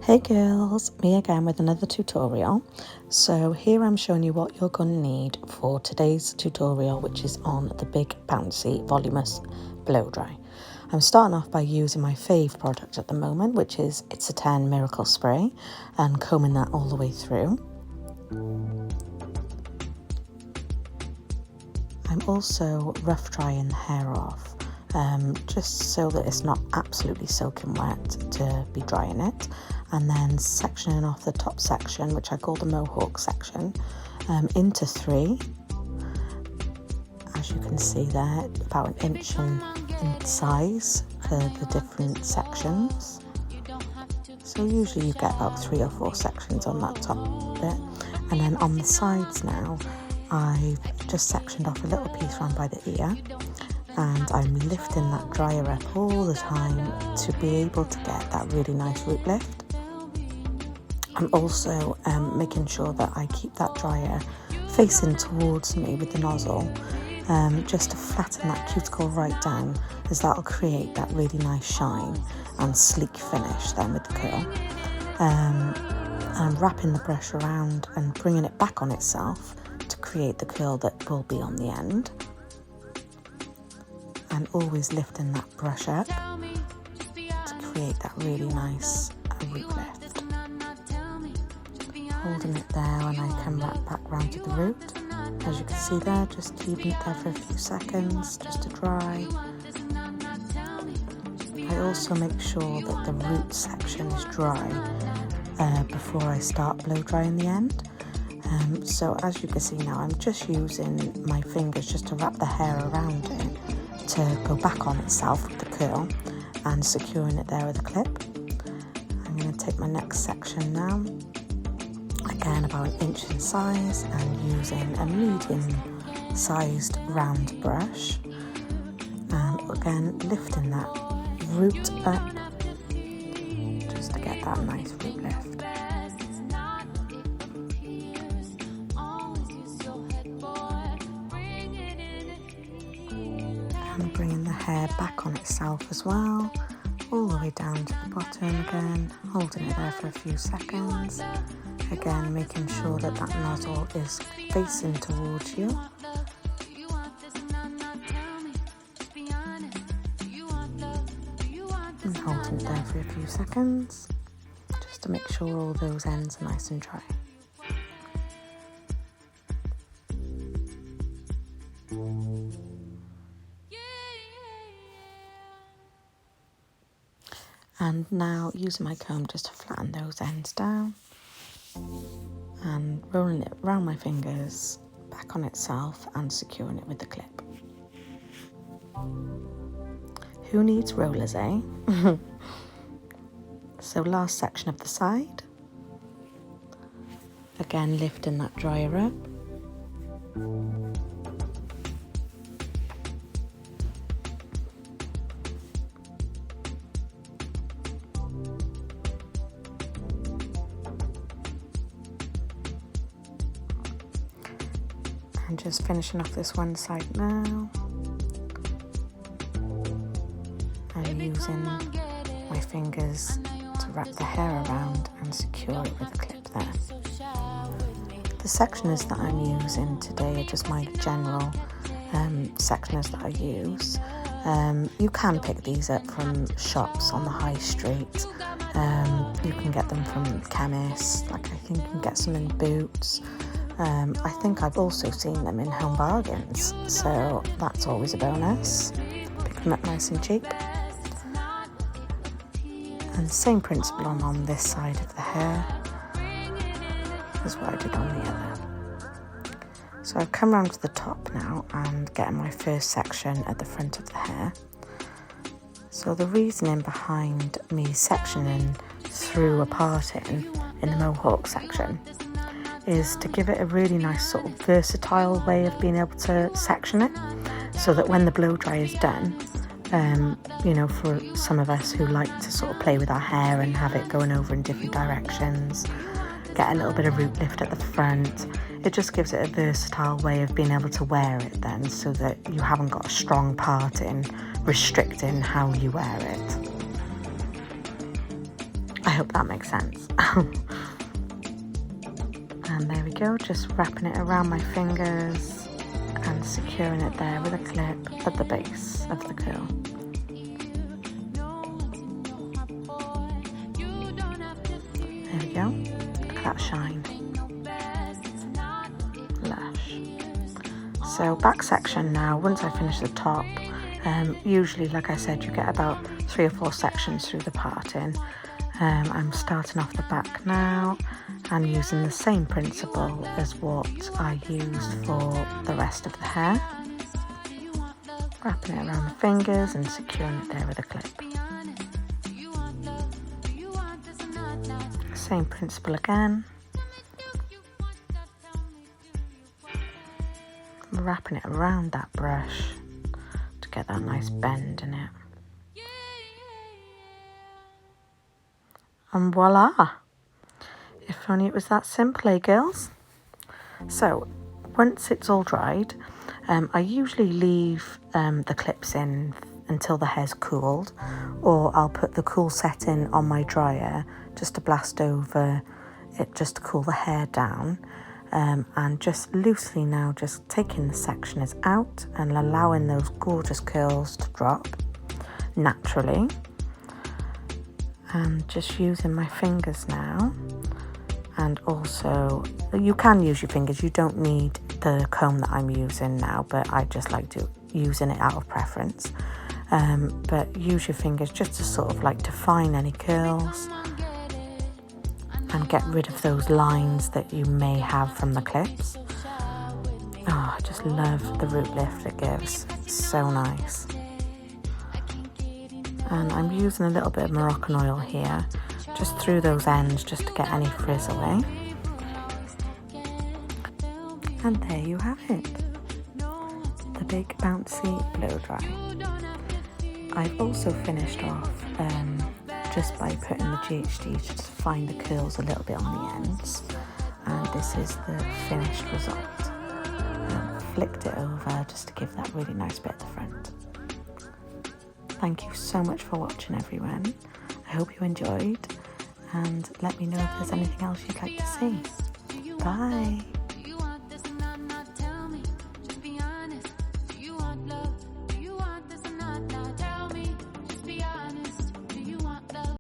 Hey girls, me again with another tutorial. So here I'm showing you what you're going to need for today's tutorial, which is on the big bouncy voluminous blow dry. I'm starting off by using my fave product at the moment, which is It's a 10 Miracle Spray, and combing that all the way through. I'm also rough drying the hair off, just so that it's not absolutely soaking wet to be drying it, and then sectioning off the top section, which I call the mohawk section, into 3, as you can see there, about an inch in size for the different sections. So usually you get about 3 or 4 sections on that top bit, and then on the sides now I've just sectioned off a little piece around by the ear, and I'm lifting that dryer up all the time to be able to get that really nice root lift. I'm also making sure that I keep that dryer facing towards me with the nozzle, just to flatten that cuticle right down, as that'll create that really nice shine and sleek finish then with the curl. I'm wrapping the brush around and bringing it back on itself to create the curl that will be on the end, and always lifting that brush up to create that really nice root lift. Holding it there when I come back round to the root. As you can see there, just keeping it there for a few seconds just to dry. I also make sure that the root section is dry before I start blow drying the end. So as you can see now, I'm just using my fingers just to wrap the hair around it to go back on itself with the curl, and securing it there with a clip. I'm going to take my next section now, again about an inch in size, and using a medium sized round brush, and again lifting that root up just to get that nice root lift. And bringing the hair back on itself as well, all the way down to the bottom again, holding it there for a few seconds. Again, making sure that that nozzle is facing towards you. And holding it there for a few seconds, just to make sure all those ends are nice and dry. And now using my comb just to flatten those ends down, and rolling it around my fingers, back on itself, and securing it with the clip. Who needs rollers, eh? So last section of the side. Again, lifting that dryer up. And just finishing off this one side now, and using my fingers to wrap the hair around and secure it with a clip there. The sectioners that I'm using today are just my general sectioners that I use. You can pick these up from shops on the high street. You can get them from chemists, like I think you can get some in Boots. I think I've also seen them in Home Bargains, so that's always a bonus. Pick them up nice and cheap. And the same principle on this side of the hair as what I did on the other. So I've come round to the top now and getting my first section at the front of the hair. So the reasoning behind me sectioning through a parting in the mohawk section is to give it a really nice sort of versatile way of being able to section it, so that when the blow dry is done, you know, for some of us who like to sort of play with our hair and have it going over in different directions, get a little bit of root lift at the front, it just gives it a versatile way of being able to wear it then, so that you haven't got a strong parting restricting how you wear it. I hope that makes sense. And there we go, just wrapping it around my fingers and securing it there with a clip at the base of the curl. There we go, look at that shine. Lush. So back section now, once I finish the top, usually, like I said, you get about 3 or 4 sections through the parting. I'm starting off the back now and using the same principle as what I used for the rest of the hair. Wrapping it around the fingers and securing it there with a clip. Same principle again. Wrapping it around that brush to get that nice bend in it. And voila! If only it was that simple, eh girls? So, once it's all dried, I usually leave the clips in until the hair's cooled, or I'll put the cool setting on my dryer just to blast over it, just to cool the hair down. And just loosely now, just taking the sectioners out and allowing those gorgeous curls to drop naturally. And just using my fingers now, and also you can use your fingers, you don't need the comb that I'm using now, but I just like to using it out of preference. But use your fingers just to sort of like define any curls and get rid of those lines that you may have from the clips. Oh, I just love the root lift it gives, it's so nice. And I'm using a little bit of Moroccan oil here, just through those ends, just to get any frizz away. And there you have it, the big bouncy blow dry. I've also finished off just by putting the GHD to define the curls a little bit on the ends. And this is the finished result. Flicked it over just to give that really nice bit at the front. Thank you so much for watching, everyone. I hope you enjoyed, and let me know if there's anything else you'd like to see. Bye.